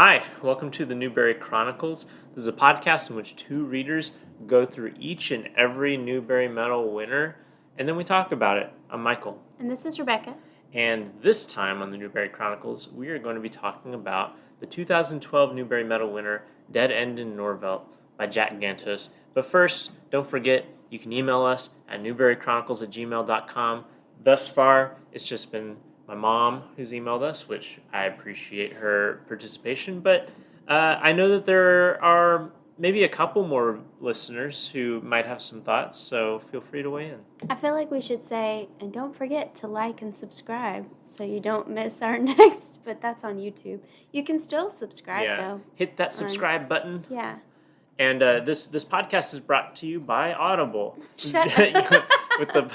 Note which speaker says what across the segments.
Speaker 1: Hi, welcome to the Newbery Chronicles. This is a podcast in which two readers go through each and every Newbery Medal winner, and then we talk about it. I'm Michael.
Speaker 2: And this is Rebecca.
Speaker 1: And this time on the Newbery Chronicles, we are going to be talking about the 2012 Newbery Medal winner, Dead End in Norvelt by Jack Gantos. But first, don't forget, you can email us at newberychronicles@gmail.com. Thus far, it's just been my mom who's emailed us, which I appreciate her participation, but I know that there are maybe a couple more listeners who might have some thoughts, so feel free to weigh in.
Speaker 2: I feel like we should say, and don't forget to like and subscribe so you don't miss our next, but that's on YouTube. You can still subscribe, though.
Speaker 1: Hit that subscribe button.
Speaker 2: Yeah.
Speaker 1: And this podcast is brought to you by Audible.
Speaker 2: Shut up.
Speaker 1: With the...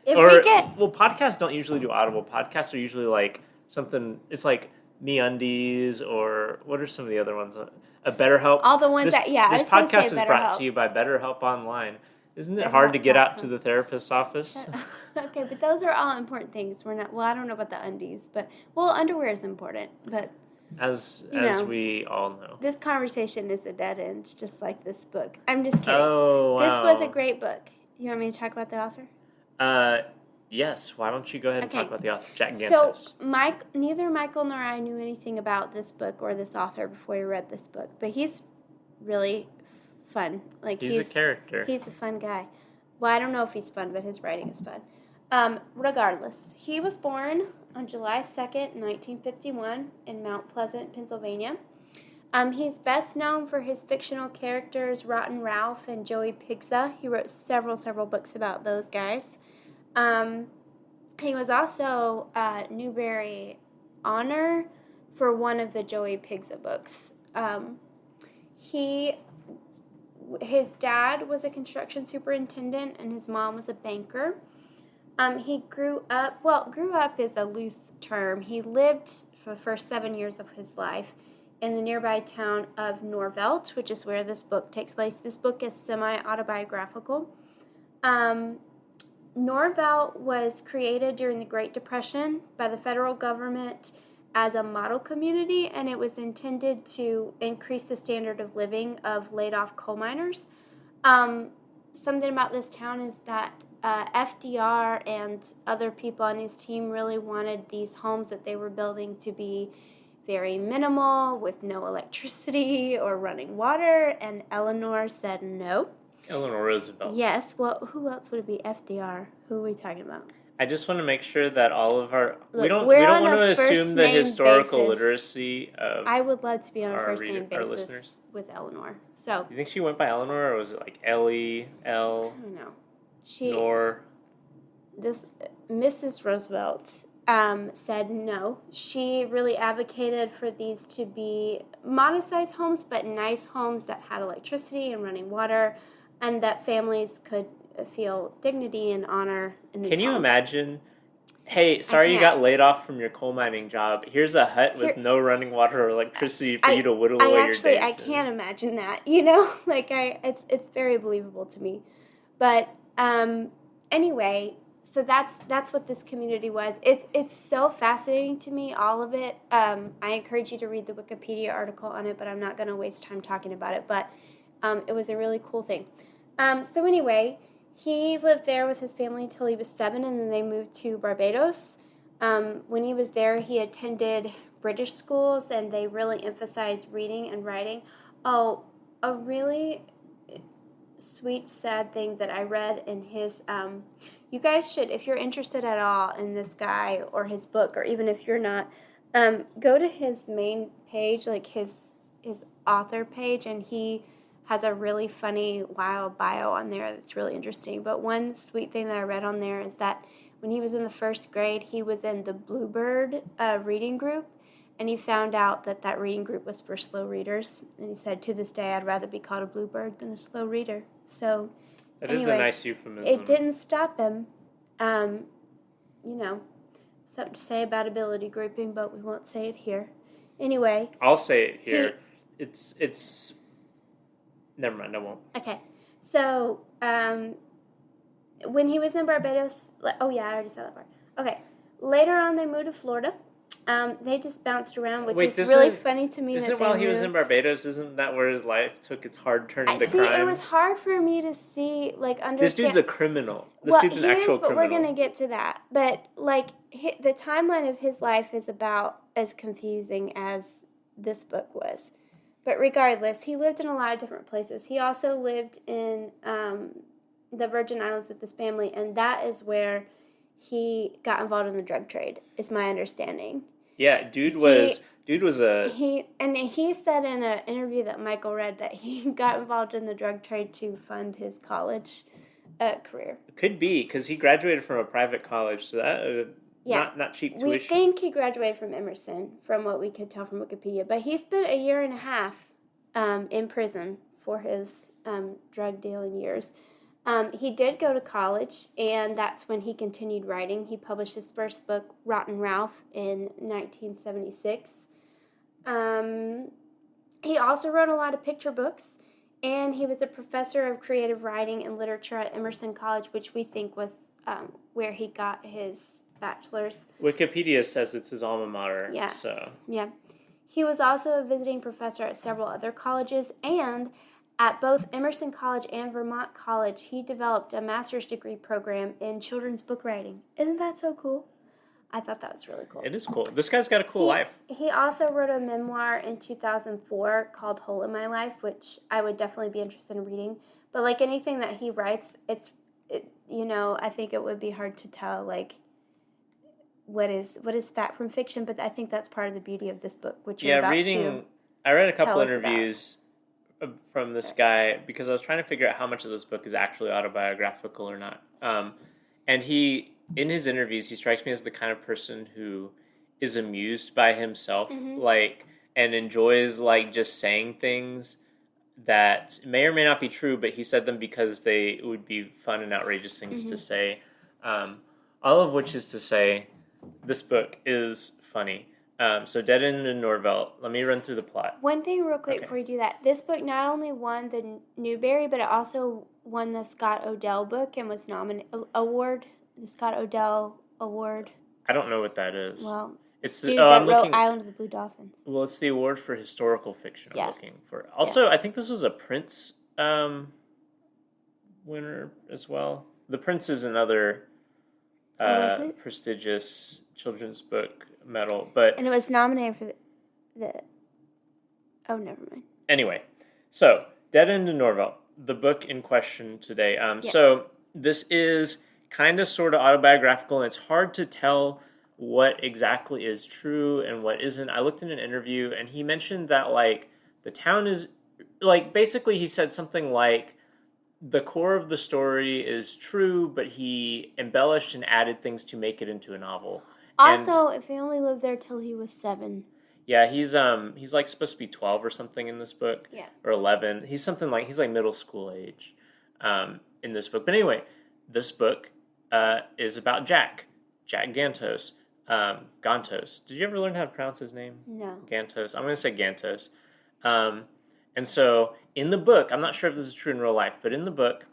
Speaker 1: podcasts don't usually do Audible. Podcasts are usually like something, it's like MeUndies, or what are some of the other ones? BetterHelp.
Speaker 2: All the ones
Speaker 1: This podcast is brought to you by BetterHelp Online. Isn't it hard to get out to the therapist's office?
Speaker 2: Okay, but those are all important things. I don't know about the undies, but, underwear is important, but...
Speaker 1: As we all know.
Speaker 2: This conversation is a dead end, just like this book. I'm just kidding.
Speaker 1: Oh, wow.
Speaker 2: This was a great book. You want me to talk about the author?
Speaker 1: Yes. Why don't you go ahead and talk about the author, Jack Gantos?
Speaker 2: So, neither Michael nor I knew anything about this book or this author before we read this book, but he's really fun.
Speaker 1: He's a character.
Speaker 2: He's a fun guy. Well, I don't know if he's fun, but his writing is fun. Regardless, he was born on July 2nd, 1951 in Mount Pleasant, Pennsylvania. He's best known for his fictional characters, Rotten Ralph and Joey Pigza. He wrote several books about those guys. He was also Newbery Honor for one of the Joey Pigza books. His dad was a construction superintendent and his mom was a banker. He grew up is a loose term. He lived for the first 7 years of his life in the nearby town of Norvelt, which is where this book takes place. This book is semi-autobiographical. Norvelt was created during the Great Depression by the federal government as a model community, and it was intended to increase the standard of living of laid-off coal miners. Something about this town is that FDR and other people on his team really wanted these homes that they were building to be very minimal, with no electricity or running water, and Eleanor said no.
Speaker 1: Eleanor Roosevelt.
Speaker 2: Yes, well, who else would it be? FDR. Who are we talking about?
Speaker 1: I just want to make sure that all of our...
Speaker 2: Look,
Speaker 1: we don't want to assume the
Speaker 2: first-name
Speaker 1: historical
Speaker 2: basis.
Speaker 1: literacy of
Speaker 2: I would love to be on a first-name
Speaker 1: our
Speaker 2: basis
Speaker 1: listeners.
Speaker 2: with Eleanor. So,
Speaker 1: you think she went by Eleanor, or was it like Ellie, L,
Speaker 2: I don't know. Mrs. Roosevelt said no. She really advocated for these to be modest-sized homes, but nice homes that had electricity and running water, and that families could feel dignity and honor in these homes.
Speaker 1: Can you imagine? Hey, sorry you got laid off from your coal mining job. Here's a hut with no running water or electricity for you to whittle away your days.
Speaker 2: I can't imagine that. It's very believable to me. But anyway, so that's what this community was. It's so fascinating to me, all of it. I encourage you to read the Wikipedia article on it, but I'm not going to waste time talking about it. But it was a really cool thing. So anyway, he lived there with his family until he was 7, and then they moved to Barbados. When he was there, he attended British schools, and they really emphasized reading and writing. Oh, a really sweet, sad thing that I read in his... you guys should, if you're interested at all in this guy or his book, or even if you're not, go to his main page, like his author page, and he has a really funny, wild bio on there that's really interesting. But one sweet thing that I read on there is that when he was in the first grade, he was in the Bluebird reading group, and he found out that reading group was for slow readers. And he said, to this day, I'd rather be called a bluebird than a slow reader. So,
Speaker 1: that is a nice euphemism.
Speaker 2: It didn't stop him. Something to say about ability grouping, but we won't say it here. Anyway.
Speaker 1: I'll say it here. It's... Never mind, I won't.
Speaker 2: Okay. So, when he was in Barbados... Oh, yeah, I already said that part. Okay. Later on, they moved to Florida. They just bounced around, which
Speaker 1: Wait,
Speaker 2: is really funny to me.
Speaker 1: Isn't while he was in Barbados, isn't that where his life took its hard turn into
Speaker 2: See,
Speaker 1: crime?
Speaker 2: it was hard for me to see, like, understand.
Speaker 1: This dude's a criminal.
Speaker 2: Well,
Speaker 1: Dude's an actual
Speaker 2: but
Speaker 1: criminal.
Speaker 2: we're going to get to that. But, like, the timeline of his life is about as confusing as this book was. But regardless, he lived in a lot of different places. He also lived in the Virgin Islands with his family, and that is where he got involved in the drug trade, is my understanding.
Speaker 1: Yeah, He
Speaker 2: said in an interview that Michael read that he got involved in the drug trade to fund his college career.
Speaker 1: Could be, because he graduated from a private college, so that not cheap tuition.
Speaker 2: We think he graduated from Emerson, from what we could tell from Wikipedia, but he spent a year and a half in prison for his drug dealing years. He did go to college, and that's when he continued writing. He published his first book, Rotten Ralph, in 1976. He also wrote a lot of picture books, and he was a professor of creative writing and literature at Emerson College, which we think was where he got his bachelor's.
Speaker 1: Wikipedia says it's his alma mater.
Speaker 2: Yeah.
Speaker 1: So.
Speaker 2: Yeah. He was also a visiting professor at several other colleges, and at both Emerson College and Vermont College, he developed a master's degree program in children's book writing. Isn't that so cool? I thought that was really cool.
Speaker 1: It is cool. This guy's got a cool life.
Speaker 2: He also wrote a memoir in 2004 called Hole in My Life, which I would definitely be interested in reading. But like anything that he writes, I think it would be hard to tell, like, what is fact from fiction. But I think that's part of the beauty of this book, which you're about to
Speaker 1: I read a couple interviews from this guy because I was trying to figure out how much of this book is actually autobiographical or not. And in his interviews, he strikes me as the kind of person who is amused by himself, and enjoys just saying things that may or may not be true, but he said them because they would be fun and outrageous things to say. All of which is to say, this book is funny. So Dead End in Norvelt. Let me run through the plot.
Speaker 2: One thing real quick before you do that. This book not only won the Newbery, but it also won the Scott Odell book and was the Scott Odell Award.
Speaker 1: I don't know what that is.
Speaker 2: Well,
Speaker 1: it's
Speaker 2: dude that wrote Island of the Blue Dolphins.
Speaker 1: Well, it's the award for historical fiction I'm looking for. Also, I think this was a Prince winner as well. The Prince is another prestigious children's book medal, and
Speaker 2: it was nominated for the oh, never mind.
Speaker 1: Anyway, so Dead End in Norvelt, the book in question today. So this is kind of sort of autobiographical, and it's hard to tell what exactly is true and what isn't. I looked in an interview, and he mentioned that the town is basically he said something like the core of the story is true, but he embellished and added things to make it into a novel.
Speaker 2: Also, if he only lived there till he was 7.
Speaker 1: Yeah, he's supposed to be 12 or something in this book.
Speaker 2: Yeah.
Speaker 1: Or 11. He's middle school age in this book. But anyway, this book is about Jack Gantos. Gantos. Did you ever learn how to pronounce his name?
Speaker 2: No.
Speaker 1: Gantos. I'm going to say Gantos. And so in the book, I'm not sure if this is true in real life, but in the book,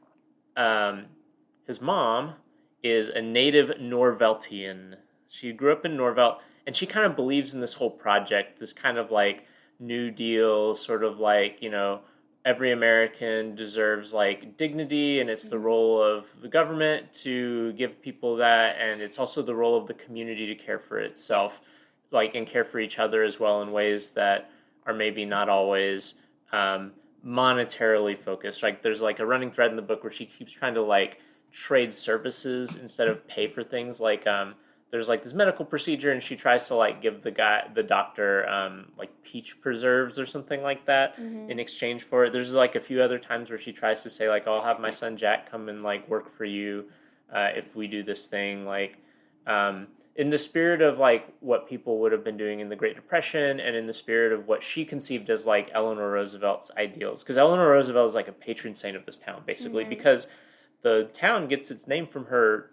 Speaker 1: his mom is a native Norveltian. She grew up in Norvelt, and she kind of believes in this whole project, this kind of New Deal, sort of every American deserves dignity, and it's the role of the government to give people that, and it's also the role of the community to care for itself, and care for each other as well in ways that are maybe not always monetarily focused. There's a running thread in the book where she keeps trying to trade services instead of pay for things. There's this medical procedure, and she tries to give the doctor peach preserves or something like that in exchange for it. There's a few other times where she tries to say I'll have my son Jack come and work for you if we do this thing. In the spirit of what people would have been doing in the Great Depression, and in the spirit of what she conceived as Eleanor Roosevelt's ideals, because Eleanor Roosevelt is a patron saint of this town, basically, because the town gets its name from her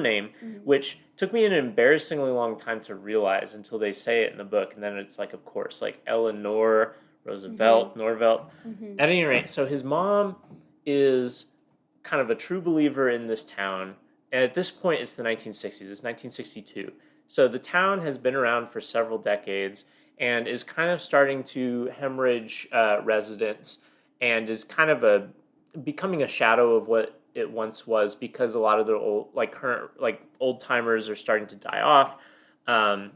Speaker 1: name, which took me an embarrassingly long time to realize until they say it in the book, and then it's of course, Eleanor Roosevelt, Norvelt. At any rate, so his mom is kind of a true believer in this town. And at this point, it's the 1960s. It's 1962. So the town has been around for several decades and is kind of starting to hemorrhage residents, and is kind of becoming a shadow of what it once was, because a lot of the old, like current, like old timers are starting to die off. Um,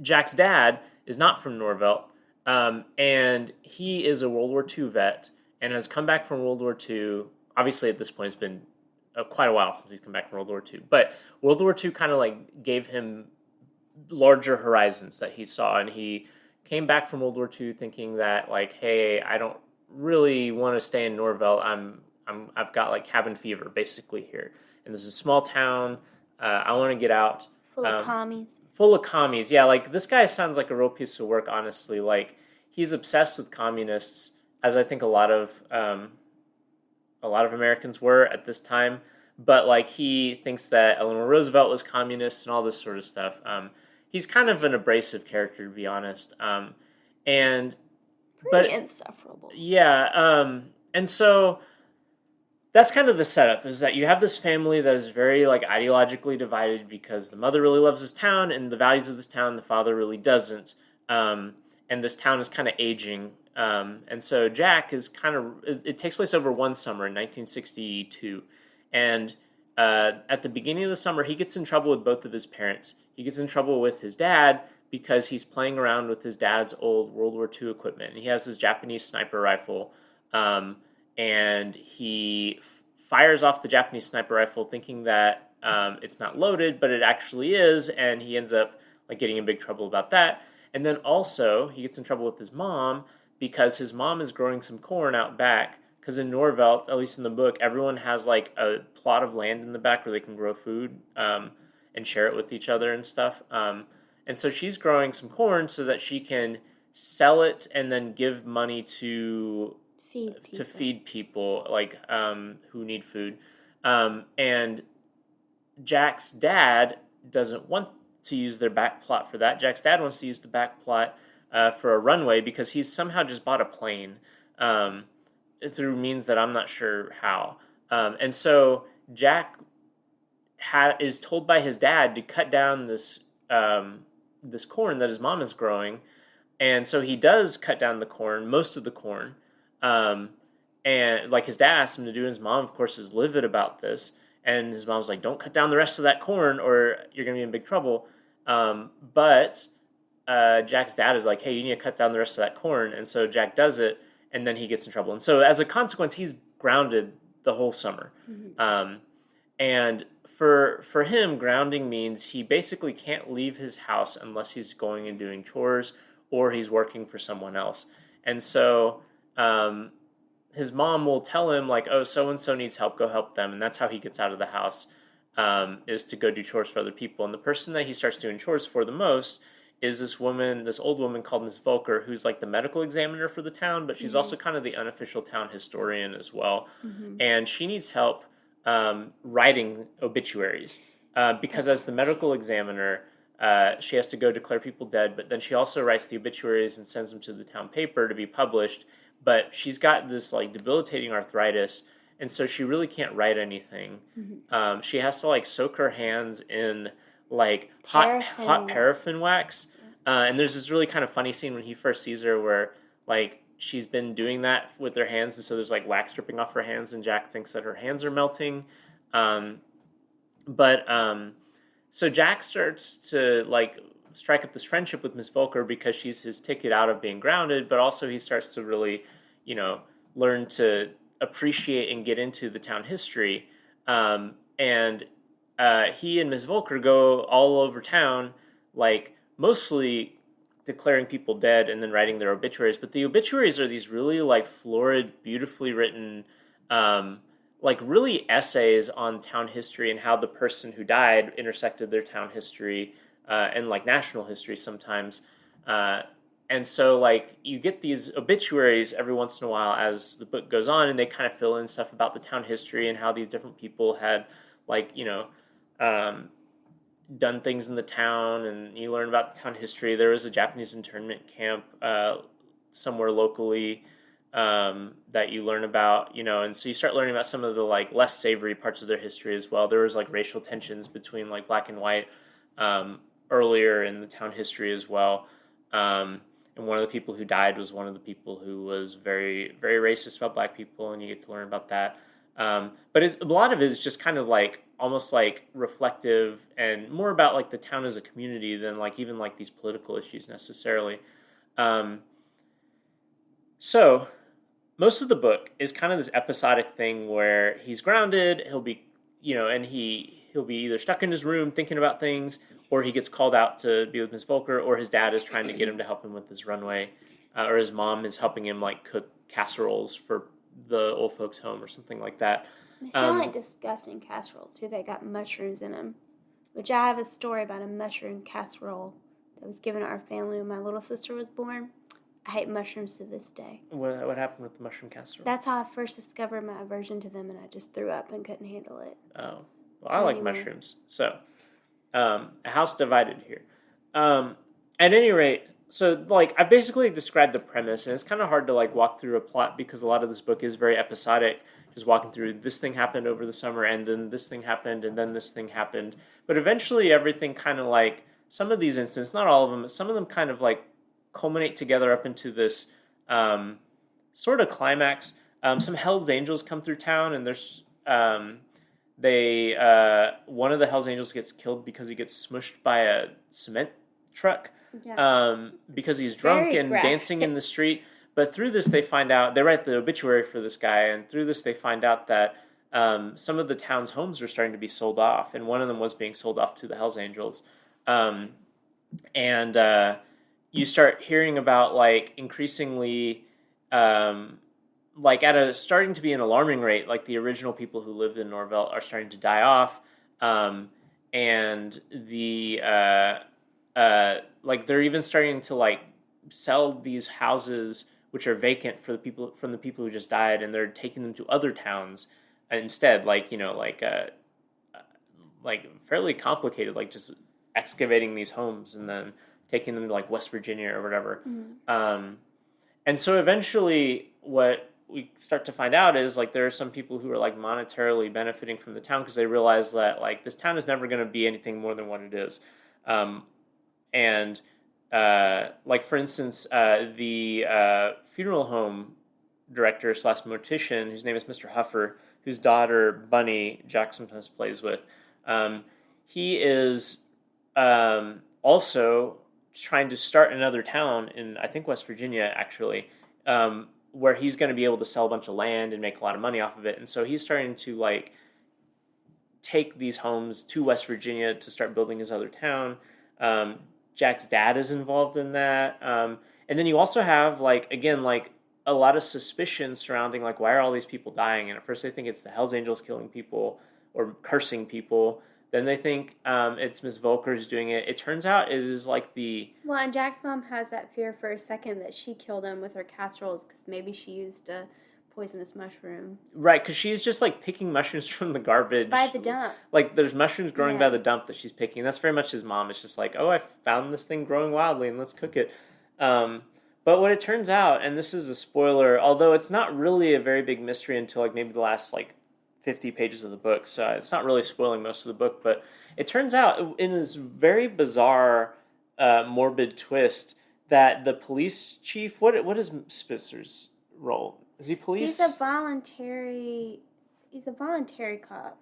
Speaker 1: Jack's dad is not from Norvelt, and he is a World War II vet and has come back from World War II. Obviously, at this point, it's been quite a while since he's come back from World War II. But World War II kind of like gave him larger horizons that he saw, and he came back from World War II thinking that, like, hey, I don't really want to stay in Norvelt. I've got like cabin fever basically here, and this is a small town. I want to get out.
Speaker 2: Full of commies.
Speaker 1: Full of commies. Yeah, like this guy sounds like a real piece of work, honestly. Like he's obsessed with communists, as I think a lot of Americans were at this time. But like he thinks that Eleanor Roosevelt was communist and all this sort of stuff. He's kind of an abrasive character, to be honest. And
Speaker 2: Pretty insufferable.
Speaker 1: Yeah, and so that's kind of the setup, is that you have this family that is very like ideologically divided, because the mother really loves this town and the values of this town, the father really doesn't. And this town is kind of aging. And so Jack is kind of, it takes place over one summer in 1962. And at the beginning of the summer, he gets in trouble with both of his parents. He gets in trouble with his dad because he's playing around with his dad's old World War II equipment. And he has this Japanese sniper rifle. And he fires off the Japanese sniper rifle thinking that it's not loaded, but it actually is, and he ends up like getting in big trouble about that. And then also he gets in trouble with his mom because his mom is growing some corn out back, because in Norvelt, at least in the book, everyone has like a plot of land in the back where they can grow food and share it with each other and stuff. And so she's growing some corn so that she can sell it and then give money to feed people like who need food. And Jack's dad doesn't want to use their back plot for that. Jack's dad wants to use the back plot for a runway, because he's somehow just bought a plane through means that I'm not sure how. And so Jack is told by his dad to cut down this this corn that his mom is growing. And so he does cut down the corn, most of the corn. And like his dad asked him to do, and his mom, of course, is livid about this. And his mom's like, don't cut down the rest of that corn or you're going to be in big trouble. But Jack's dad is like, hey, you need to cut down the rest of that corn. And so Jack does it, and then he gets in trouble. And so as a consequence, he's grounded the whole summer. Mm-hmm. And for him, grounding means he basically can't leave his house unless he's going and doing chores or he's working for someone else. And so his mom will tell him, like, oh, so-and-so needs help, go help them. And that's how he gets out of the house, is to go do chores for other people. And the person that he starts doing chores for the most is this woman, this old woman called Miss Volker, who's like the medical examiner for the town, but she's mm-hmm. also kind of the unofficial town historian as well. Mm-hmm. And she needs help writing obituaries, because as the medical examiner, she has to go declare people dead, but then she also writes the obituaries and sends them to the town paper to be published. But she's got this like debilitating arthritis, and so she really can't write anything. Mm-hmm. She has to like soak her hands in like hot paraffin wax. And there's this really kind of funny scene when he first sees her where like she's been doing that with her hands, and so there's like wax dripping off her hands, and Jack thinks that her hands are melting. So Jack starts to like strike up this friendship with Miss Volker because she's his ticket out of being grounded, but also he starts to really, learn to appreciate and get into the town history. And he and Miss Volker go all over town, like mostly declaring people dead and then writing their obituaries. But the obituaries are these really like florid, beautifully written, like really essays on town history and how the person who died intersected their town history and like national history sometimes. And so like you get these obituaries every once in a while as the book goes on, and they kind of fill in stuff about the town history and how these different people had like, done things in the town, and you learn about the town history. There was a Japanese internment camp somewhere locally that you learn about, and so you start learning about some of the like less savory parts of their history as well. There was like racial tensions between like black and white earlier in the town history as well. And one of the people who died was one of the people who was very, very racist about black people, and you get to learn about that. But a lot of it is just kind of like almost like reflective and more about like the town as a community than like even like these political issues necessarily. Um, so most of the book is kind of this episodic thing where he's grounded, he'll be, and he'll be either stuck in his room thinking about things, or he gets called out to be with Miss Volker, or his dad is trying to get him to help him with his runway, or his mom is helping him like cook casseroles for the old folks' home or something like that.
Speaker 2: They sound like disgusting casseroles too. They got mushrooms in them, which I have a story about a mushroom casserole that was given to our family when my little sister was born. I hate mushrooms to this day.
Speaker 1: What happened with the mushroom casserole?
Speaker 2: That's how I first discovered my aversion to them, and I just threw up and couldn't handle it.
Speaker 1: Oh, well, I like mushrooms. So, a house divided here. At any rate, so like I've basically described the premise, and it's kind of hard to like walk through a plot because a lot of this book is very episodic. Just walking through this thing happened over the summer, and then this thing happened, and then this thing happened. But eventually, everything kind of like some of these instances, not all of them, but some of them kind of like culminate together up into this sort of climax. Some Hell's Angels come through town, and there's one of the Hell's Angels gets killed because he gets smushed by a cement truck because he's drunk
Speaker 2: Very
Speaker 1: and
Speaker 2: graphic.
Speaker 1: dancing in the street. But through this, they find out, they write the obituary for this guy, and through this, they find out that some of the town's homes are starting to be sold off, and one of them was being sold off to the Hells Angels. You start hearing about, like, increasingly, like, at a starting to be an alarming rate, like, the original people who lived in Norvelt are starting to die off, and like, they're even starting to, like, sell these houses which are vacant for the people who just died, and they're taking them to other towns instead, like fairly complicated, like just excavating these homes and then taking them to like West Virginia or whatever. Mm-hmm. And so eventually, what we start to find out is like there are some people who are like monetarily benefiting from the town because they realize that like this town is never going to be anything more than what it is, like for instance, the funeral home director / mortician, whose name is Mr. Huffer, whose daughter Bunny Jack sometimes plays with, he is also trying to start another town in, I think, West Virginia, actually, where he's going to be able to sell a bunch of land and make a lot of money off of it. And so he's starting to like take these homes to West Virginia to start building his other town. Jack's dad is involved in that. And then you also have, like, again, like, a lot of suspicion surrounding, like, why are all these people dying? And at first they think it's the Hells Angels killing people or cursing people. Then they think it's Miss Volker who's doing it. It turns out it is, like,
Speaker 2: Well, and Jack's mom has that fear for a second that she killed him with her casseroles because maybe she used a poisonous mushroom.
Speaker 1: Right, because she's just, like, picking mushrooms from the garbage.
Speaker 2: By the dump.
Speaker 1: Like, there's mushrooms growing by the dump that she's picking. That's very much his mom. It's just like, oh, I found this thing growing wildly, and let's cook it. But what it turns out, and this is a spoiler, although it's not really a very big mystery until, like, maybe the last, like, 50 pages of the book, so it's not really spoiling most of the book, but it turns out, in this very bizarre, morbid twist, that the police chief, what is Spitzer's role? Is he police?
Speaker 2: He's a voluntary cop.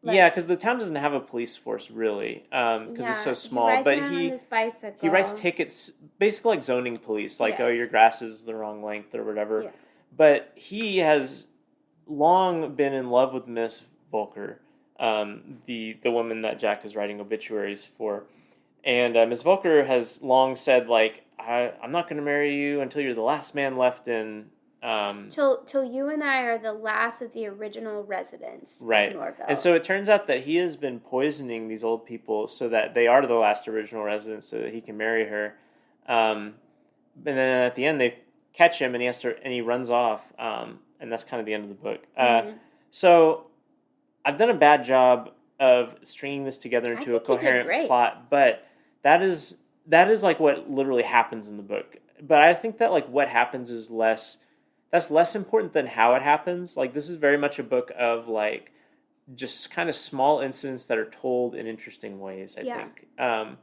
Speaker 1: Like, yeah, because the town doesn't have a police force really, because it's so small.
Speaker 2: He rides
Speaker 1: but
Speaker 2: around on his bicycle.
Speaker 1: He writes tickets, basically like zoning police, like oh your grass is the wrong length or whatever. Yeah. But he has long been in love with Miss Volker, the woman that Jack is writing obituaries for, and Miss Volker has long said like I'm not going to marry you until you're the last man left in.
Speaker 2: Till you and I are the last of the original residents of Norvelt.
Speaker 1: And so it turns out that he has been poisoning these old people so that they are the last original residents so that he can marry her. And then at the end they catch him and he runs off. And that's kind of the end of the book. So I've done a bad job of stringing this together into a coherent plot, but that is like what literally happens in the book. But I think that like what happens is less important than how it happens. Like this is very much a book of like just kind of small incidents that are told in interesting ways, I think,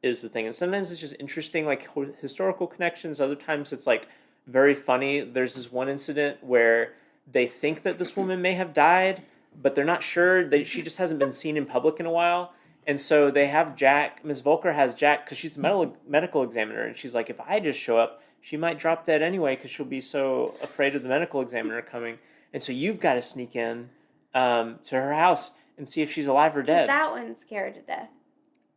Speaker 1: is the thing. And sometimes it's just interesting, like historical connections. Other times it's like very funny. There's this one incident where they think that this woman may have died, but they're not sure. She just hasn't been seen in public in a while. And so they have Jack, Ms. Volker has Jack, because she's a medical examiner, and she's like, if I just show up, she might drop dead anyway because she'll be so afraid of the medical examiner coming. And so you've got to sneak in to her house and see if she's alive or dead.
Speaker 2: That one's scared to death.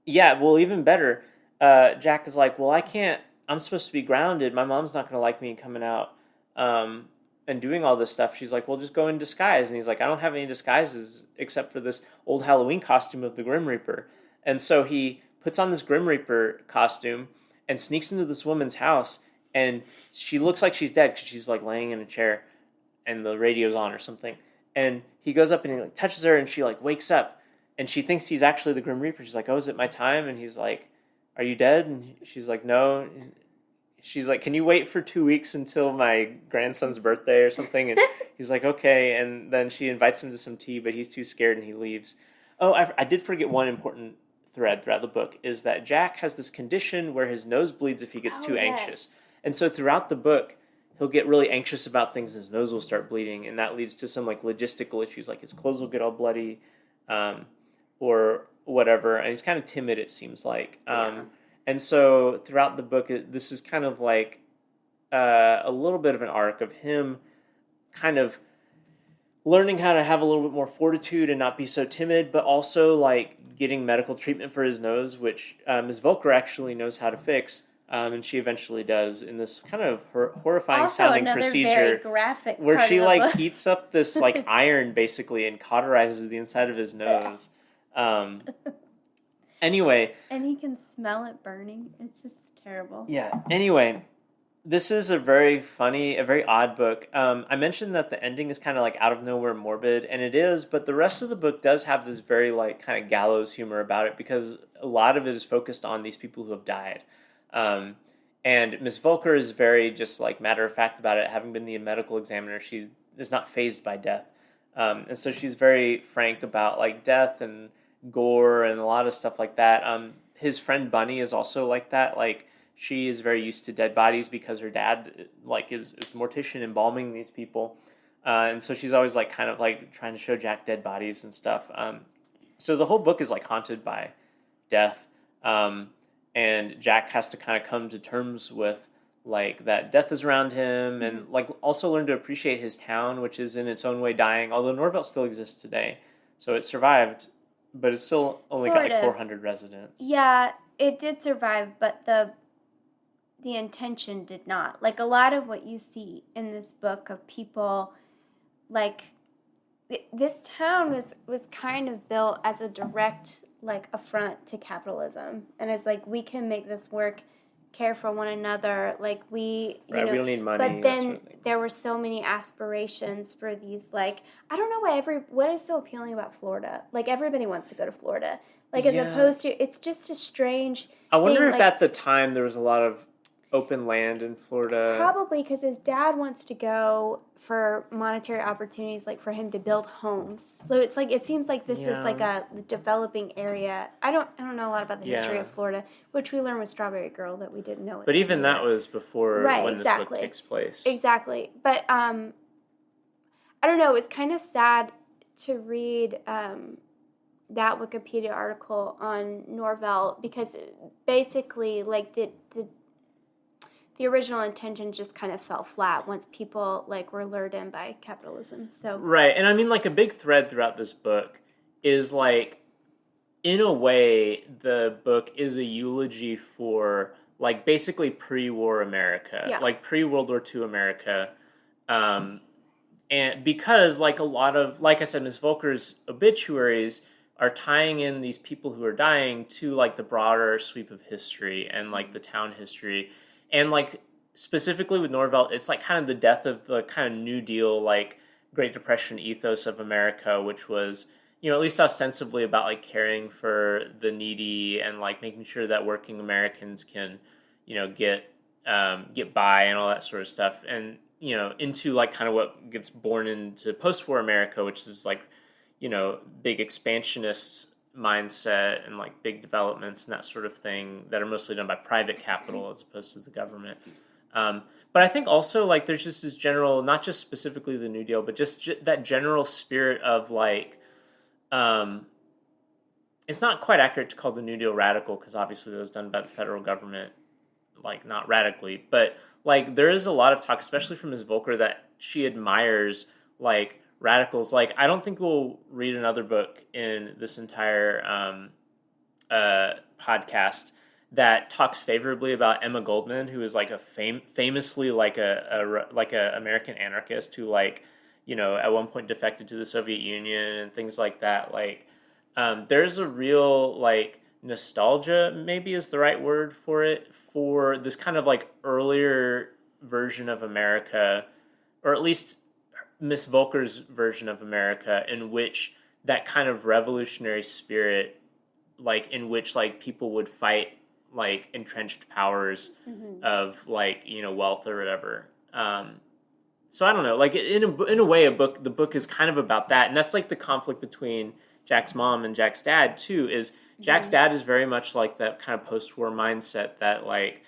Speaker 1: Yeah, well, even better. Jack is like, well, I can't. I'm supposed to be grounded. My mom's not going to like me coming out and doing all this stuff. She's like, well, just go in disguise. And he's like, I don't have any disguises except for this old Halloween costume of the Grim Reaper. And so he puts on this Grim Reaper costume and sneaks into this woman's house. And she looks like she's dead because she's like laying in a chair and the radio's on or something. And he goes up and he like touches her and she like wakes up and she thinks he's actually the Grim Reaper. She's like, oh, is it my time? And he's like, are you dead? And she's like, no. She's like, can you wait for 2 weeks until my grandson's birthday or something? And he's like, okay. And then she invites him to some tea, but he's too scared and he leaves. Oh, I did forget one important thread throughout the book is that Jack has this condition where his nose bleeds if he gets too anxious. And so throughout the book, he'll get really anxious about things and his nose will start bleeding. And that leads to some like logistical issues, like his clothes will get all bloody or whatever. And he's kind of timid, it seems like. And so throughout the book, this is kind of like a little bit of an arc of him kind of learning how to have a little bit more fortitude and not be so timid, but also like getting medical treatment for his nose, which Ms. Volker actually knows how to fix. And she eventually does in this kind of horrifying
Speaker 2: also
Speaker 1: sounding
Speaker 2: another
Speaker 1: procedure
Speaker 2: very graphic
Speaker 1: where
Speaker 2: part
Speaker 1: she
Speaker 2: of the
Speaker 1: like
Speaker 2: book.
Speaker 1: heats up this like iron basically and cauterizes the inside of his nose. Anyway.
Speaker 2: And he can smell it burning. It's just terrible.
Speaker 1: Yeah. Anyway, this is a very odd book. I mentioned that the ending is kind of like out of nowhere morbid, and it is, but the rest of the book does have this very like kind of gallows humor about it because a lot of it is focused on these people who have died. And Ms. Volker is very just like matter of fact about it. Having been the medical examiner, she is not fazed by death. And so she's very frank about like death and gore and a lot of stuff like that. His friend Bunny is also like that. Like she is very used to dead bodies because her dad like is the mortician embalming these people. And so she's always like kind of like trying to show Jack dead bodies and stuff. So the whole book is like haunted by death. And Jack has to kind of come to terms with like that death is around him and like also learn to appreciate his town, which is in its own way dying, although Norvelt still exists today. So it survived, but it's still only got like 400 residents.
Speaker 2: Yeah, it did survive, but the intention did not. Like a lot of what you see in this book of people, like this town was kind of built as a direct like affront to capitalism, and it's like we can make this work, care for one another, like we you know,
Speaker 1: we don't need money.
Speaker 2: But then there were so many aspirations for these like I don't know what is so appealing about Florida. Like everybody wants to go to Florida. Like as opposed to it's just a strange.
Speaker 1: I wonder if
Speaker 2: like,
Speaker 1: at the time there was a lot of open land in Florida.
Speaker 2: Probably because his dad wants to go for monetary opportunities, like for him to build homes. So it's like it seems like this is like a developing area. I don't know a lot about the history of Florida, which we learned with Strawberry Girl that we didn't know.
Speaker 1: But even that was before when this book takes place.
Speaker 2: Exactly. But I don't know. It was kind of sad to read that Wikipedia article on Norvelt because basically, like the original intention just kind of fell flat once people like were lured in by capitalism. So
Speaker 1: right, and I mean like a big thread throughout this book is like, in a way, the book is a eulogy for like basically pre-war America, like pre-World War II America, and because like a lot of like I said, Ms. Volker's obituaries are tying in these people who are dying to like the broader sweep of history and like the town history. And, like, specifically with Norvelt, it's, like, kind of the death of the kind of New Deal, like, Great Depression ethos of America, which was, you know, at least ostensibly about, like, caring for the needy and, like, making sure that working Americans can, you know, get by and all that sort of stuff. And, you know, into, like, kind of what gets born into post-war America, which is, like, big expansionist mindset and like big developments and that sort of thing that are mostly done by private capital as opposed to the government. But I think also like there's just this general, not just specifically the New Deal, but just that general spirit of like, it's not quite accurate to call the New Deal radical because obviously that was done by the federal government, like not radically, but like there is a lot of talk, especially from Ms. Volker, that she admires like radicals. Like I don't think we'll read another book in this entire podcast that talks favorably about Emma Goldman, who is like a famously like a American anarchist who like at one point defected to the Soviet Union and things like that. Like there's a real like nostalgia, maybe is the right word for it, for this kind of like earlier version of America, or at least Miss Volker's version of America, in which that kind of revolutionary spirit, like in which like people would fight like entrenched powers of like wealth or whatever. So I don't know, like in a way, the book is kind of about that, and that's like the conflict between Jack's mom and Jack's dad too. Is Jack's dad is very much like that kind of post-war mindset that like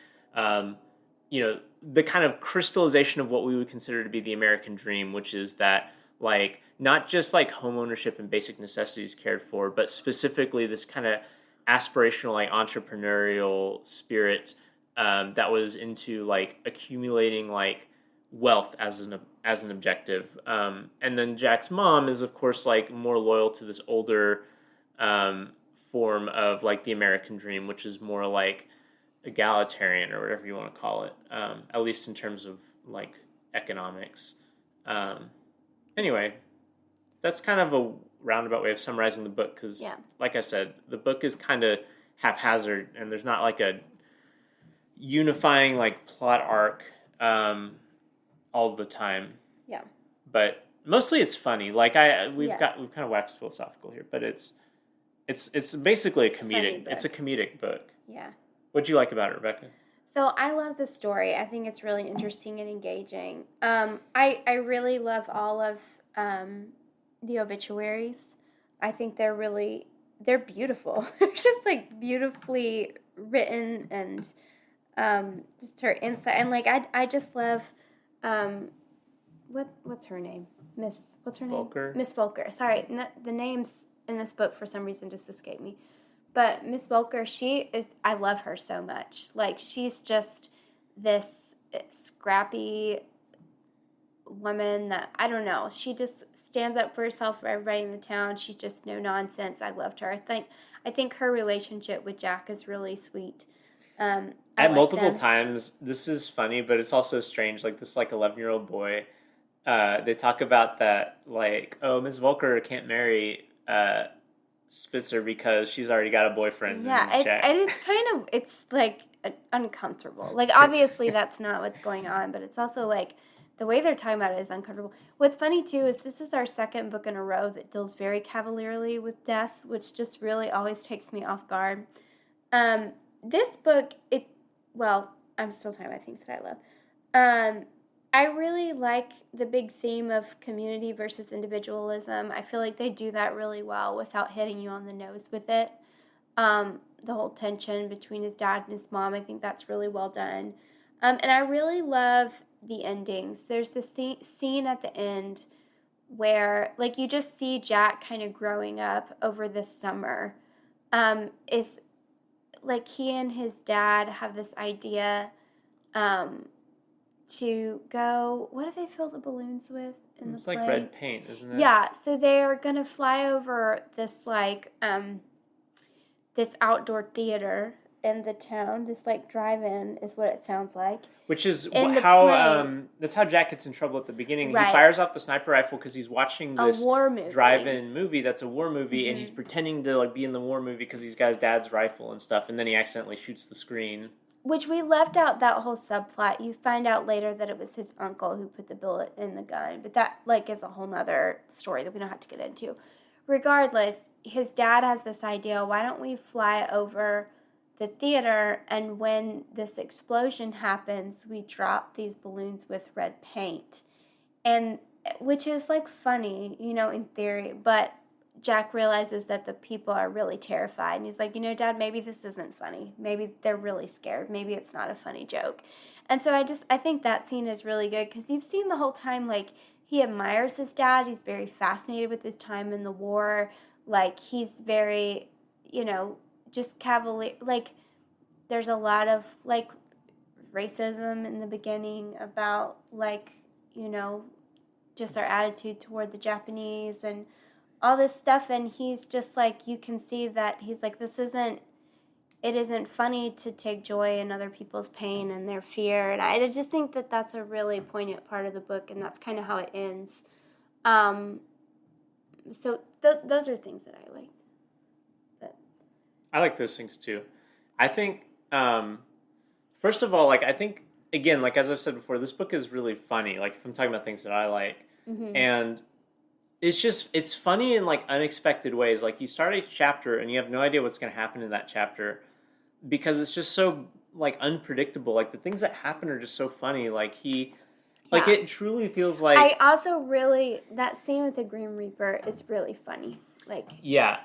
Speaker 1: the kind of crystallization of what we would consider to be the American dream, which is that like not just like home ownership and basic necessities cared for, but specifically this kind of aspirational like entrepreneurial spirit that was into like accumulating like wealth as an objective. And then Jack's mom is of course like more loyal to this older form of like the American dream, which is more like egalitarian or whatever you want to call it, at least in terms of like economics. Anyway, that's kind of a roundabout way of summarizing the book because, like I said, the book is kind of haphazard and there's not like a unifying like plot arc all the time.
Speaker 2: Yeah.
Speaker 1: But mostly it's funny. Like we've kind of waxed philosophical here, but it's basically a comedic. It's a comedic book.
Speaker 2: Yeah.
Speaker 1: What'd you like about it, Rebecca?
Speaker 2: So I love the story. I think it's really interesting and engaging. I really love all of the obituaries. I think they're beautiful. They're just like beautifully written and just her insight. And like I just love what's her name? What's her
Speaker 1: Volker?
Speaker 2: name? Miss Volker. Sorry, the names in this book for some reason just escape me. But Miss Volker, I love her so much. Like, she's just this scrappy woman that, I don't know, she just stands up for herself for everybody in the town. She's just no nonsense. I loved her. I think her relationship with Jack is really sweet.
Speaker 1: At multiple times, this is funny, but it's also strange. Like, this, like, 11-year-old boy, they talk about that, like, oh, Miss Volker can't marry Spitzer because she's already got a boyfriend.
Speaker 2: Yeah, and it's like uncomfortable. Like obviously that's not what's going on, but it's also like the way they're talking about it is uncomfortable. What's funny too is this is our second book in a row that deals very cavalierly with death, which just really always takes me off guard. This book, I'm still talking about things that I love. I really like the big theme of community versus individualism. I feel like they do that really well without hitting you on the nose with it. The whole tension between his dad and his mom, I think that's really well done. And I really love the endings. There's this scene at the end where, like, you just see Jack kind of growing up over this summer. It's like he and his dad have this idea to go, what do they fill the balloons with in the play?
Speaker 1: It's like red paint, isn't it?
Speaker 2: Yeah, so they're going to fly over this, like, this outdoor theater in the town. This, like, drive-in is what it sounds like.
Speaker 1: Which is how, that's how Jack gets in trouble at the beginning. Right. He fires off the sniper rifle because he's watching this
Speaker 2: war movie.
Speaker 1: Drive-in movie that's a war movie, and he's pretending to, like, be in the war movie because he's got his dad's rifle and stuff, and then he accidentally shoots the screen.
Speaker 2: Which we left out that whole subplot. You find out later that it was his uncle who put the bullet in the gun. But that, like, is a whole nother story that we don't have to get into. Regardless, his dad has this idea, why don't we fly over the theater, and when this explosion happens, we drop these balloons with red paint. And, which is, like, funny, in theory. But Jack realizes that the people are really terrified. And he's like, Dad, maybe this isn't funny. Maybe they're really scared. Maybe it's not a funny joke. And so I think that scene is really good because you've seen the whole time, like, he admires his dad. He's very fascinated with his time in the war. Like, he's very, just cavalier. Like, there's a lot of, like, racism in the beginning about, like, just our attitude toward the Japanese and all this stuff. And he's just like, you can see that he's like, it isn't funny to take joy in other people's pain and their fear. And I just think that that's a really poignant part of the book, and that's kind of how it ends. So those are things that I like. But
Speaker 1: I like those things too. I think, first of all, like, I think, again, like, as I've said before, this book is really funny. Like, if I'm talking about things that I like. Mm-hmm. And it's funny in, like, unexpected ways. Like, you start a chapter and you have no idea what's going to happen in that chapter because it's just so, like, unpredictable. Like, the things that happen are just so funny. Like, like, it truly feels like...
Speaker 2: I also really... That scene with the Grim Reaper is really funny. Like...
Speaker 1: Yeah,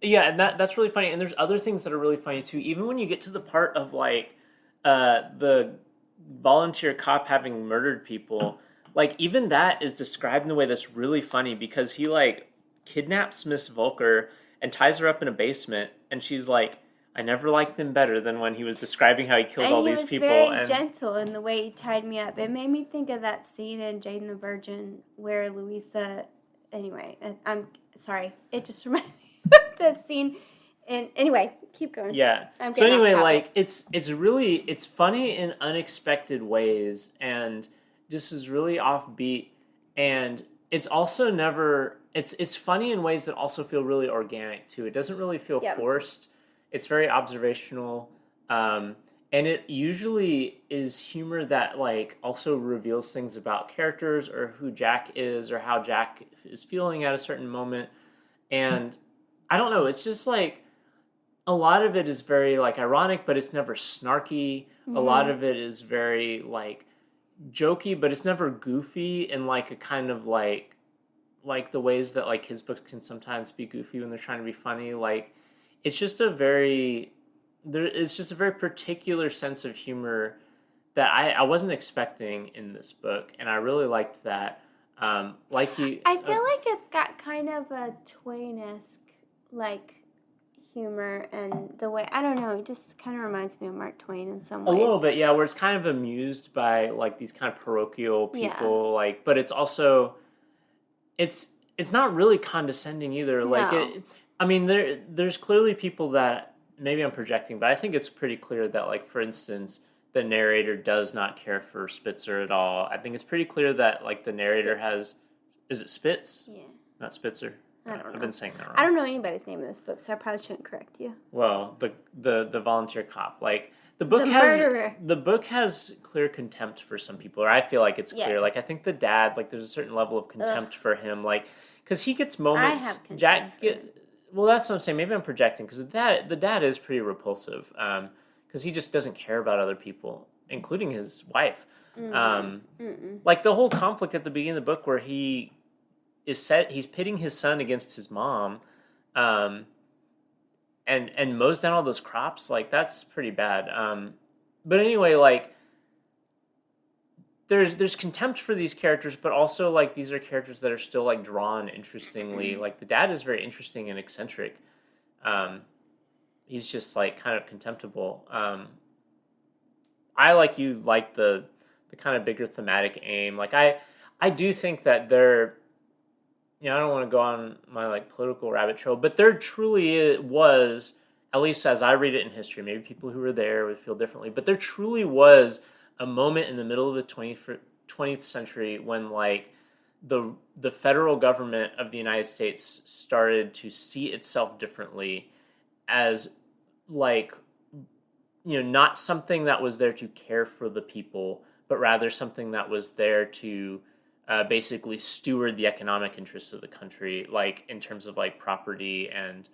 Speaker 1: and that's really funny. And there's other things that are really funny, too. Even when you get to the part of, like, the volunteer cop having murdered people... Like, even that is described in a way that's really funny because he, like, kidnaps Miss Volker and ties her up in a basement, and she's like, I never liked him better than when he was describing how he killed all these people.
Speaker 2: And he was very gentle in the way he tied me up. It made me think of that scene in Jane the Virgin where Louisa... Anyway, I'm sorry. It just reminded me of the scene. And anyway, keep going.
Speaker 1: Yeah. So anyway, like, it's funny in unexpected ways, and... This is really offbeat, and it's also never... It's funny in ways that also feel really organic, too. It doesn't really feel forced. It's very observational, and it usually is humor that, like, also reveals things about characters or who Jack is or how Jack is feeling at a certain moment, and I don't know, it's just, like, a lot of it is very, like, ironic, but it's never snarky. Mm-hmm. A lot of it is very, like... jokey, but it's never goofy in, like, a kind of, like the ways that, like, his books can sometimes be goofy when they're trying to be funny. Like, it's just a very particular sense of humor that I wasn't expecting in this book, and I really liked that. I
Speaker 2: feel like it's got kind of a Twain-esque, like, humor and the way, I don't know, it just kind of reminds me of Mark Twain in some ways.
Speaker 1: A little bit, yeah, where it's kind of amused by, like, these kind of parochial people, like, but it's also, it's not really condescending either. Like, there's clearly people that, maybe I'm projecting, but I think it's pretty clear that, like, for instance, the narrator does not care for Spitzer at all. I think it's pretty clear that, like, the narrator has, is it Spitz? Yeah. Not Spitzer.
Speaker 2: I don't know.
Speaker 1: I've been saying that wrong.
Speaker 2: I don't know anybody's name in this book, so I probably shouldn't correct you.
Speaker 1: Well, the volunteer cop, like, the book has clear contempt for some people, or I feel like it's clear. Like, I think the dad, like, there's a certain level of contempt for him, like, because he gets moments.
Speaker 2: I have contempt.
Speaker 1: Well, that's what I'm saying. Maybe I'm projecting because the dad is pretty repulsive, because he just doesn't care about other people, including his wife. Like, the whole conflict at the beginning of the book where he's pitting his son against his mom, and mows down all those crops. Like, that's pretty bad. But anyway, like, there's contempt for these characters, but also, like, these are characters that are still, like, drawn interestingly. Like, the dad is very interesting and eccentric. He's just, like, kind of contemptible. I, like you, like the kind of bigger thematic aim. Like, I do think that there... I don't want to go on my, like, political rabbit trail, but there truly was, at least as I read it in history, maybe people who were there would feel differently, but there truly was a moment in the middle of the 20th century when, like, the federal government of the United States started to see itself differently as, like, not something that was there to care for the people, but rather something that was there to basically steward the economic interests of the country, like, in terms of, like, property and,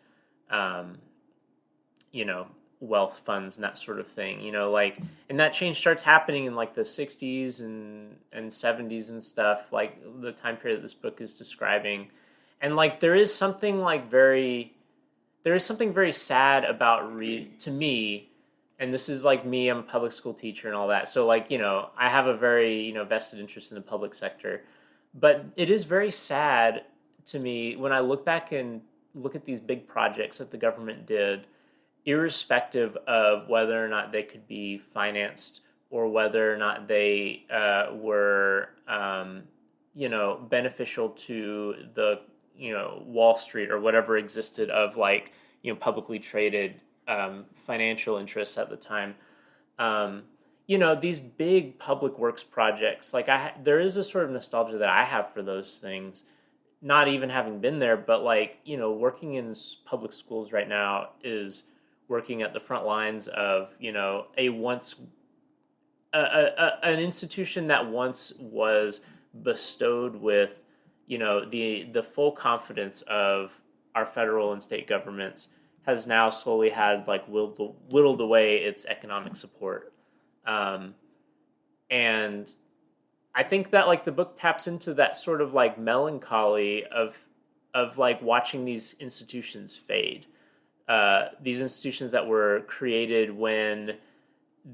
Speaker 1: wealth funds and that sort of thing, like, and that change starts happening in, like, the 60s and 70s and stuff, like, the time period that this book is describing. And like there is something very sad about to me, and this is like me, I'm a public school teacher and all that. So like, I have a very, vested interest in the public sector. But it is very sad to me when I look back and look at these big projects that the government did, irrespective of whether or not they could be financed or whether or not they were, beneficial to the, Wall Street or whatever existed of like, publicly traded financial interests at the time. These big public works projects, like there is a sort of nostalgia that I have for those things, not even having been there, but like, working in public schools right now is working at the front lines of, an institution that once was bestowed with, the full confidence of our federal and state governments has now slowly had like whittled away its economic support. And I think that like the book taps into that sort of like melancholy of like watching these institutions fade. These institutions that were created when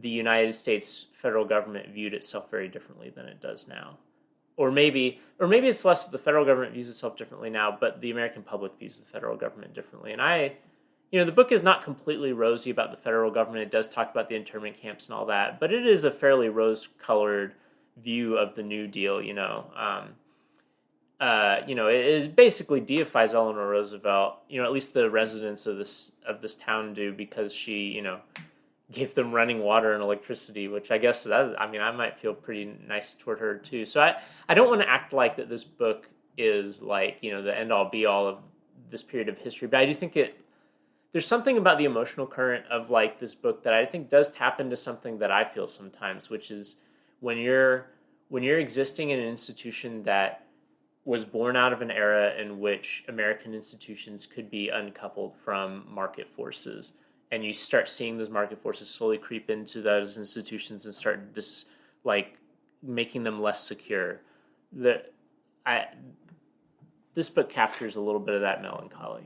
Speaker 1: the United States federal government viewed itself very differently than it does now. Or maybe it's less that the federal government views itself differently now, but the American public views the federal government differently. And the book is not completely rosy about the federal government. It does talk about the internment camps and all that, but it is a fairly rose-colored view of the New Deal. It basically deifies Eleanor Roosevelt. At least the residents of this town do, because she, gave them running water and electricity, which I guess I might feel pretty nice toward her too. So I don't want to act like that this book is like, the end all be all of this period of history, but I do think there's something about the emotional current of like this book that I think does tap into something that I feel sometimes, which is when you're existing in an institution that was born out of an era in which American institutions could be uncoupled from market forces. And you start seeing those market forces slowly creep into those institutions and start just like making them less secure. This book captures a little bit of that melancholy.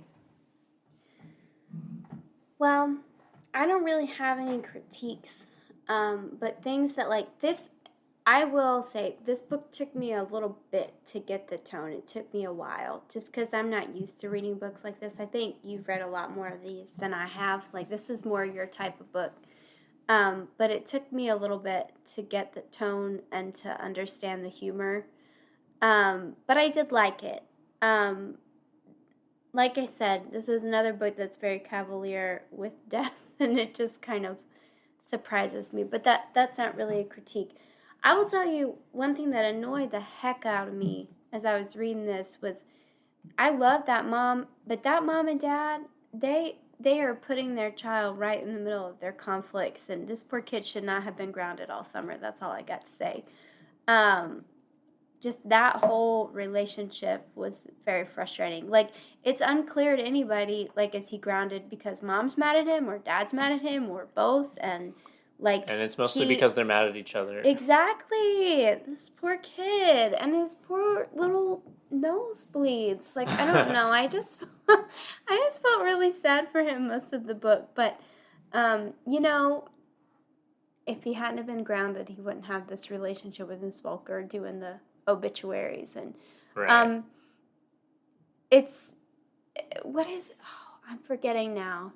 Speaker 2: Well, I don't really have any critiques, but things that like this, I will say this book took me a little bit to get the tone. It took me a while just because I'm not used to reading books like this. I think you've read a lot more of these than I have. Like this is more your type of book. But it took me a little bit to get the tone and to understand the humor. But I did like it. Like I said, this is another book that's very cavalier with death, and it just kind of surprises me. But that's not really a critique. I will tell you one thing that annoyed the heck out of me as I was reading this was I love that mom, but that mom and dad, they are putting their child right in the middle of their conflicts, and this poor kid should not have been grounded all summer. That's all I got to say. Just that whole relationship was very frustrating. Like, it's unclear to anybody, like, is he grounded because mom's mad at him or dad's mad at him or both? And
Speaker 1: it's mostly because they're mad at each other.
Speaker 2: Exactly. This poor kid and his poor little nosebleeds. Like, I don't know. I just felt really sad for him most of the book. But, if he hadn't have been grounded, he wouldn't have this relationship with Miss Walker doing the obituaries. And
Speaker 1: right.
Speaker 2: I'm forgetting now.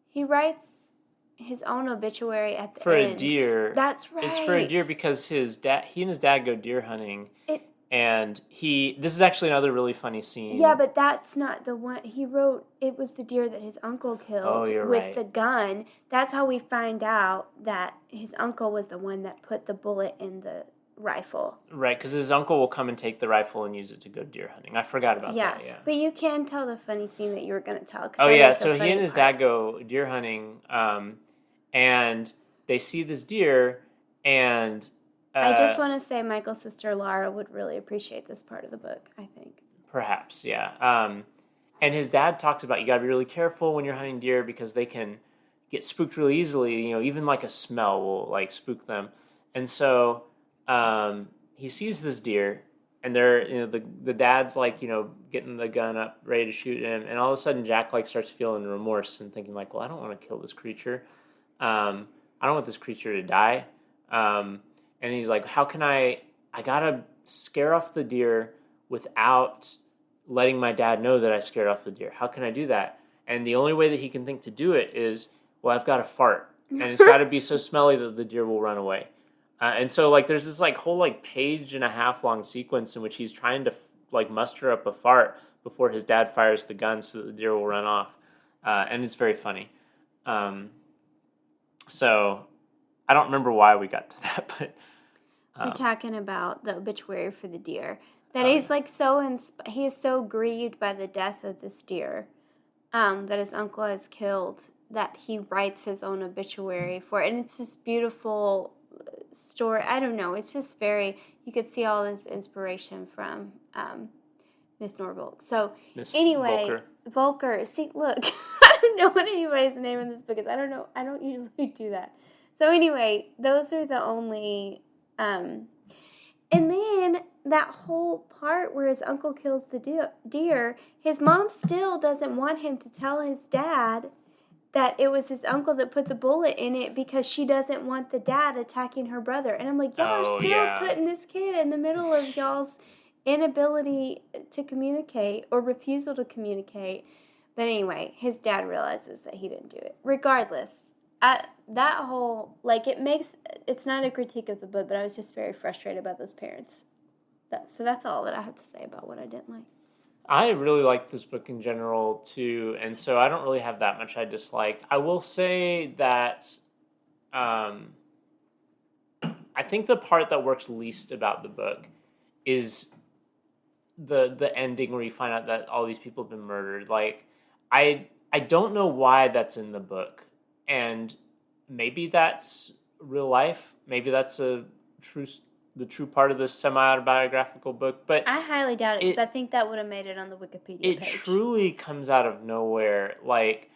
Speaker 2: He writes his own obituary at the
Speaker 1: for
Speaker 2: end.
Speaker 1: A deer.
Speaker 2: That's right.
Speaker 1: It's for a deer because he and his dad go deer hunting. This is actually another really funny scene.
Speaker 2: Yeah, but that's not the one he wrote. It was the deer that his uncle killed with the gun. That's how we find out that his uncle was the one that put the bullet in the rifle. Right,
Speaker 1: because his uncle will come and take the rifle and use it to go deer hunting. I forgot about that, yeah.
Speaker 2: But you can tell the funny scene that you were going to tell.
Speaker 1: So he and his dad go deer hunting, and they see this deer, and...
Speaker 2: I just want to say Michael's sister Laura would really appreciate this part of the book, I think.
Speaker 1: Perhaps, yeah. And his dad talks about you got to be really careful when you're hunting deer because they can get spooked really easily. Even like a smell will like spook them. And so he sees this deer and they're, the dad's like, getting the gun up, ready to shoot him, and all of a sudden Jack like starts feeling remorse and thinking like, well, I don't want to kill this creature. I don't want this creature to die. And he's like, how can I gotta scare off the deer without letting my dad know that I scared off the deer. How can I do that? And the only way that he can think to do it is, well, I've got to fart, and it's got to be so smelly that the deer will run away. And so like there's this like whole like page and a half long sequence in which he's trying to like muster up a fart before his dad fires the gun so that the deer will run off. And it's very funny. So I don't remember why we got to that, but
Speaker 2: we're talking about the obituary for the deer. That he's like so he is so grieved by the death of this deer that his uncle has killed that he writes his own obituary for it. And it's this beautiful story. I don't know. It's just you could see all this inspiration from Miss Norvelt. So
Speaker 1: Miss
Speaker 2: anyway, Volker. See, look, I don't know what anybody's name in this book is. I don't know. I don't usually do that. So anyway, those are the only. And then that whole part where his uncle kills the deer, his mom still doesn't want him to tell his dad that it was his uncle that put the bullet in it because she doesn't want the dad attacking her brother. And I'm like, y'all are still putting this kid in the middle of y'all's inability to communicate or refusal to communicate. But anyway, his dad realizes that he didn't do it. Regardless, that whole, like, it's not a critique of the book, but I was just very frustrated about those parents. So that's all that I have to say about what I didn't like.
Speaker 1: I really like this book in general, too, and so I don't really have that much I dislike. I will say that I think the part that works least about the book is the ending where you find out that all these people have been murdered. Like, I don't know why that's in the book, and maybe that's real life. Maybe that's the true part of this semi-autobiographical book, but
Speaker 2: I highly doubt it because I think that would have made it on the Wikipedia page. It
Speaker 1: truly comes out of nowhere. Like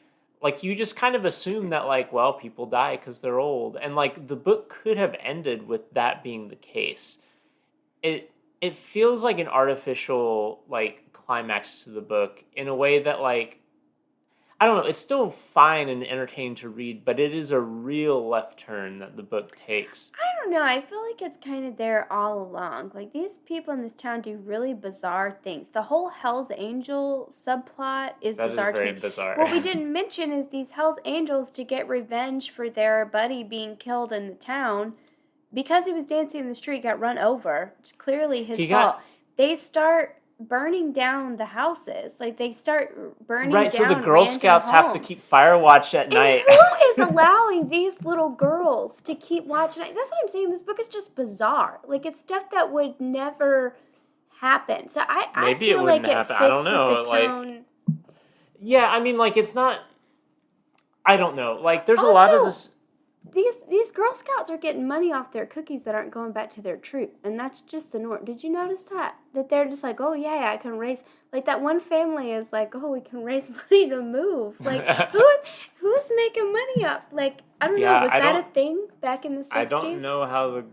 Speaker 1: you just kind of assume that, like, well, people die because they're old, and like the book could have ended with that being the case. It feels like an artificial like climax to the book in a way that, like, I don't know, it's still fine and entertaining to read, but it is a real left turn that the book takes.
Speaker 2: I don't know. I feel like it's kind of there all along. Like, these people in this town do really bizarre things. The whole Hell's Angel subplot is bizarre to me.
Speaker 1: Very bizarre.
Speaker 2: What we didn't mention is these Hell's Angels, to get revenge for their buddy being killed in the town, because he was dancing in the street, got run over. It's clearly his fault. They start burning down the houses. Like, they start burning down
Speaker 1: so the Girl Scouts
Speaker 2: homes.
Speaker 1: have to keep fire watch at night.
Speaker 2: Who is allowing these little girls to keep watching? That's what I'm saying. This book is just bizarre. Like, it's stuff that would never happen. So I feel like it fits
Speaker 1: I don't know.
Speaker 2: with the tone.
Speaker 1: Yeah, I mean, like, it's not. I don't know. Like, there's a lot of this.
Speaker 2: These Girl Scouts are getting money off their cookies that aren't going back to their troop, and that's just the norm. Did you notice that? That they're just like, oh yeah, I can raise, like, that one family is like, oh, we can raise money to move. Like, who's making money up? Like, I don't know. Was that a thing back in the 60s?
Speaker 1: I don't know how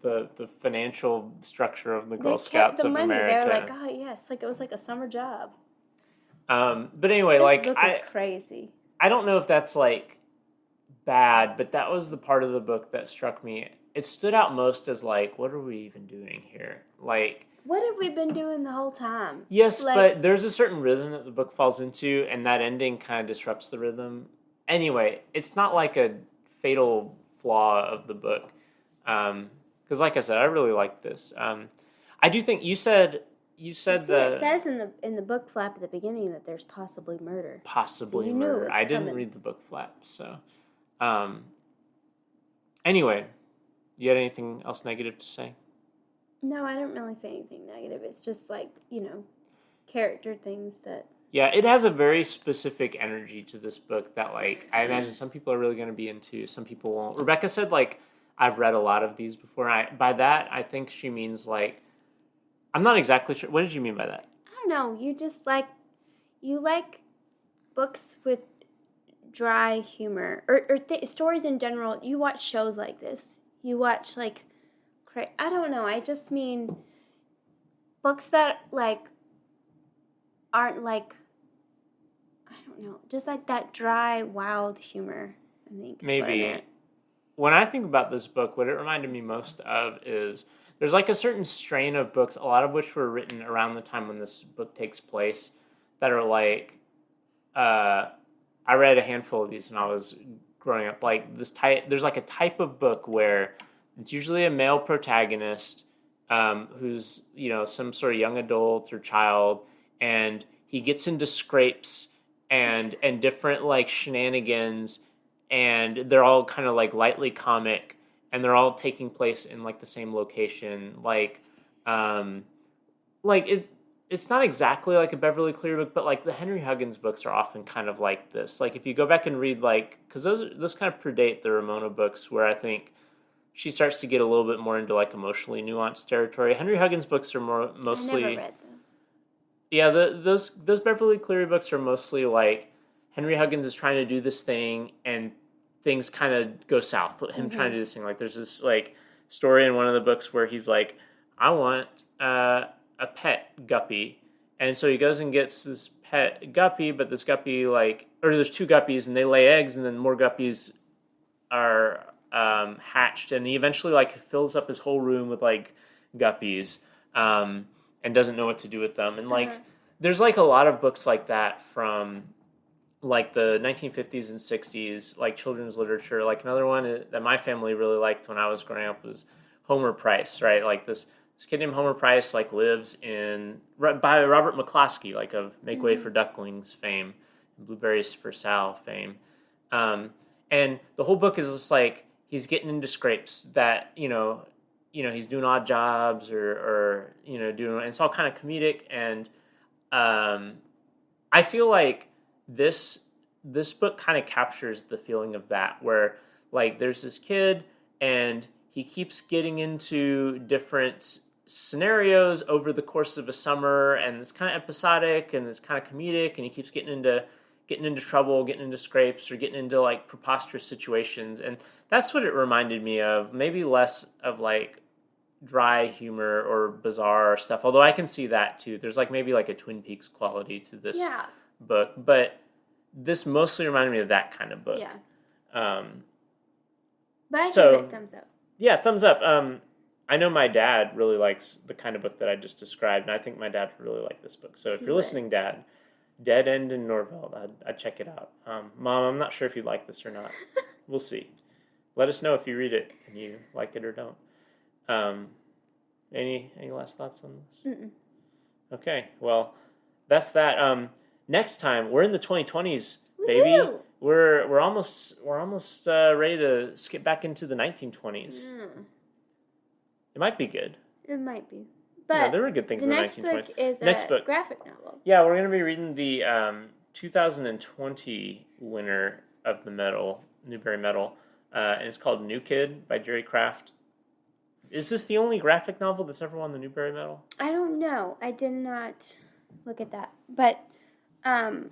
Speaker 1: the financial structure of the Girl Scouts of America.
Speaker 2: They were like, oh yes, like it was like a summer job.
Speaker 1: But anyway,
Speaker 2: this book is crazy.
Speaker 1: I don't know if that's like bad, but that was the part of the book that struck me. It stood out most as like, what are we even doing here? Like,
Speaker 2: what have we been doing the whole time?
Speaker 1: Yes, but there's a certain rhythm that the book falls into, and that ending kind of disrupts the rhythm. Anyway, it's not like a fatal flaw of the book. Because like I said, I really like this. I do think you said it says
Speaker 2: in the book flap at the beginning that there's possibly murder.
Speaker 1: Possibly murder. I didn't read the book flap, so. Anyway, you had anything else negative to say?
Speaker 2: No, I don't really say anything negative. It's just like, character things that...
Speaker 1: Yeah, it has a very specific energy to this book that, like, I imagine some people are really going to be into, some people won't. Rebecca said, like, I've read a lot of these before. By that, I think she means, like, I'm not exactly sure. What did you mean by that?
Speaker 2: I don't know. You just like books with dry humor or stories in general. You watch shows like this. You watch, like, I don't know. I just mean books that like aren't like, I don't know, just like that dry, wild humor, I think is what I
Speaker 1: Maybe.
Speaker 2: meant.
Speaker 1: When I think about this book, what it reminded me most of is there's like a certain strain of books, a lot of which were written around the time when this book takes place, that are like, I read a handful of these when I was growing up. Like this type, there's like a type of book where it's usually a male protagonist who's, you know, some sort of young adult or child, and he gets into scrapes and different like shenanigans, and they're all kind of like lightly comic, and they're all taking place in like the same location. Like it's not exactly like a Beverly Cleary book, but like the Henry Huggins books are often kind of like this. Like if you go back and read like, because those kind of predate the Ramona books, where I think she starts to get a little bit more into like emotionally nuanced territory. Henry Huggins books are mostly.
Speaker 2: I never read those.
Speaker 1: Yeah, those Beverly Cleary books are mostly like Henry Huggins is trying to do this thing and things kind of go south. Him trying to do this thing. Like there's this like story in one of the books where he's like, I want a pet guppy, and so he goes and gets this pet guppy, but this guppy there's two guppies and they lay eggs, and then more guppies are hatched, and he eventually like fills up his whole room with like guppies. And doesn't know what to do with them. And like, there's like a lot of books like that from like the 1950s and 60s, like children's literature. Like another one that my family really liked when I was growing up was Homer Price, right? Like this kid named Homer Price like lives by Robert McCloskey, like of Make Way for Ducklings fame, Blueberries for Sal fame. And the whole book is just like, he's getting into scrapes that, he's doing odd jobs or doing, and it's all kind of comedic. And I feel like this book kind of captures the feeling of that, where like there's this kid and he keeps getting into different scenarios over the course of a summer, and it's kind of episodic and it's kind of comedic, and he keeps getting into trouble, getting into scrapes, or getting into like preposterous situations. And that's what it reminded me of, maybe less of like dry humor or bizarre stuff, although I can see that too. There's like maybe like a Twin Peaks quality to this book, but this mostly reminded me of that kind of book.
Speaker 2: But I give it thumbs up.
Speaker 1: Yeah, thumbs up. I know my dad really likes the kind of book that I just described, and I think my dad would really like this book. So if you're listening, Dad, Dead End in Norvelt, I'd check it out. Mom, I'm not sure if you'd like this or not. We'll see. Let us know if you read it and you like it or don't. Any last thoughts on this?
Speaker 2: Mm-mm.
Speaker 1: Okay, well, that's that. Next time we're in the 2020s, baby.
Speaker 2: Woo-hoo!
Speaker 1: We're almost ready to skip back into the 1920s. It might be good.
Speaker 2: It might be, but
Speaker 1: there were good things in the 1920s.
Speaker 2: The next book is a graphic novel.
Speaker 1: Yeah, we're gonna be reading the 2020 winner of the Newbery Medal, and it's called New Kid by Jerry Craft. Is this the only graphic novel that's ever won the Newbery Medal?
Speaker 2: I don't know. I did not look at that. But I'm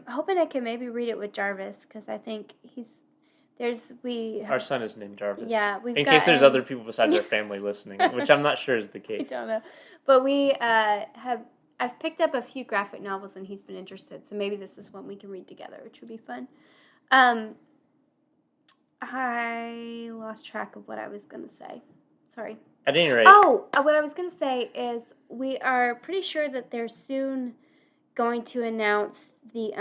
Speaker 2: hoping I can maybe read it with Jarvis, because I think our
Speaker 1: son is named Jarvis.
Speaker 2: Yeah,
Speaker 1: in case there's other people besides our family listening, which I'm not sure is the case.
Speaker 2: I don't know. But I've picked up a few graphic novels and he's been interested, so maybe this is one we can read together, which would be fun. I lost track of what I was going to say. Sorry.
Speaker 1: At any rate.
Speaker 2: Oh, what I was going to say is we are pretty sure that they're soon going to announce the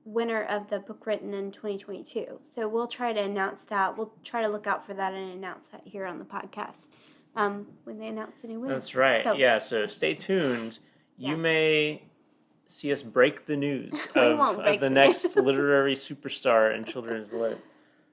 Speaker 2: winner of the book written in 2022. So we'll try to announce that. We'll try to look out for that and announce that here on the podcast when they announce any winner.
Speaker 1: That's right. So stay tuned. You may see us break the news of the next literary superstar in children's lit.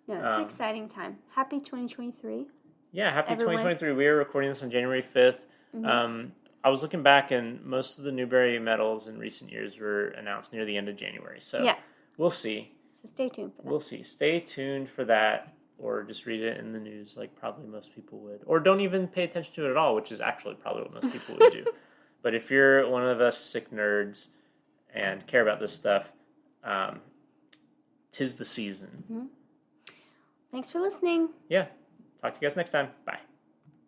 Speaker 2: No, it's an exciting time. Happy 2023.
Speaker 1: Yeah, happy 2023. We are recording this on January 5th. Mm-hmm. I was looking back, and most of the Newbery medals in recent years were announced near the end of January. So we'll see.
Speaker 2: So stay tuned for that.
Speaker 1: We'll see. Stay tuned for that, or just read it in the news like probably most people would. Or don't even pay attention to it at all, which is actually probably what most people would do. But if you're one of us sick nerds and care about this stuff, 'tis the season.
Speaker 2: Mm-hmm. Thanks for listening.
Speaker 1: Yeah. Talk to you guys next time. Bye.